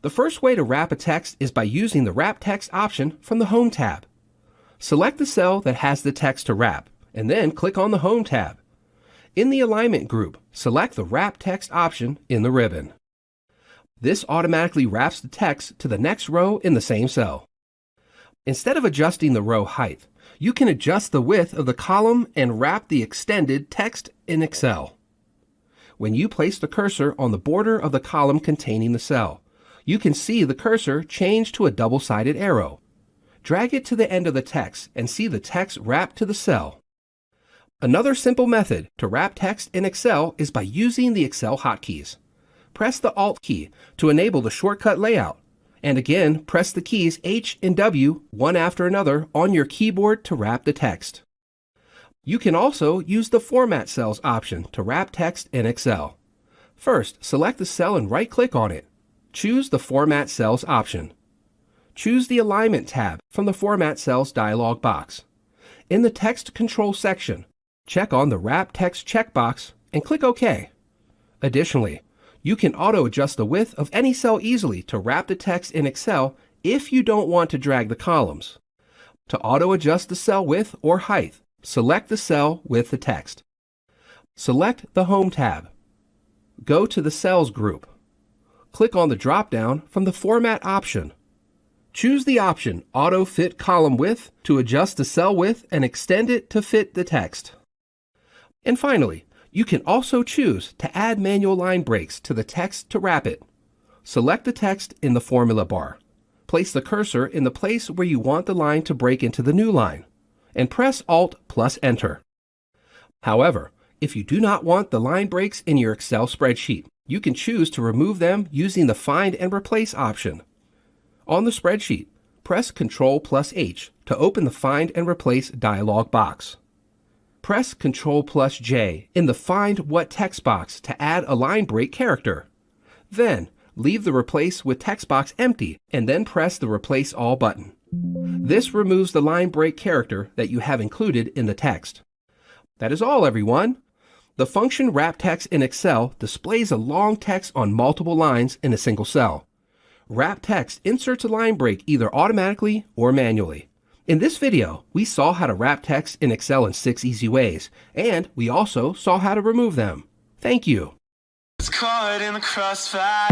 The first way to wrap a text is by using the Wrap Text option from the Home tab. Select the cell that has the text to wrap, and then click on the Home tab. In the Alignment group, select the Wrap Text option in the ribbon. This automatically wraps the text to the next row in the same cell. Instead of adjusting the row height, you can adjust the width of the column and wrap the extended text in Excel. When you place the cursor on the border of the column containing the cell, you can see the cursor change to a double-sided arrow. Drag it to the end of the text and see the text wrapped to the cell. Another simple method to wrap text in Excel is by using the Excel hotkeys. Press the Alt key to enable the shortcut layout, and again press the keys H and W one after another on your keyboard to wrap the text. You can also use the Format Cells option to wrap text in Excel. First, select the cell and right-click on it. Choose the Format Cells option. Choose the Alignment tab from the Format Cells dialog box. In the Text Control section, check on the Wrap Text checkbox and click OK. Additionally, you can auto-adjust the width of any cell easily to wrap the text in Excel if you don't want to drag the columns. To auto-adjust the cell width or height, select the cell with the text. Select the Home tab. Go to the Cells group. Click on the drop-down from the Format option. Choose the option Auto Fit Column Width to adjust the cell width and extend it to fit the text. And finally, you can also choose to add manual line breaks to the text to wrap it. Select the text in the formula bar. Place the cursor in the place where you want the line to break into the new line, and press Alt plus Enter. However, if you do not want the line breaks in your Excel spreadsheet, you can choose to remove them using the Find and Replace option. On the spreadsheet, press Ctrl plus H to open the Find and Replace dialog box. Press Ctrl plus J in the Find What text box to add a line break character. Then, leave the Replace with text box empty and then press the Replace All button. This removes the line break character that you have included in the text. That is all, everyone. The function Wrap Text in Excel displays a long text on multiple lines in a single cell. Wrap Text inserts a line break either automatically or manually. In this video, we saw how to wrap text in Excel in 6 easy ways, and we also saw how to remove them. Thank you. It's caught in the crossfire.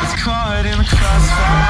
It's caught in the crossfire.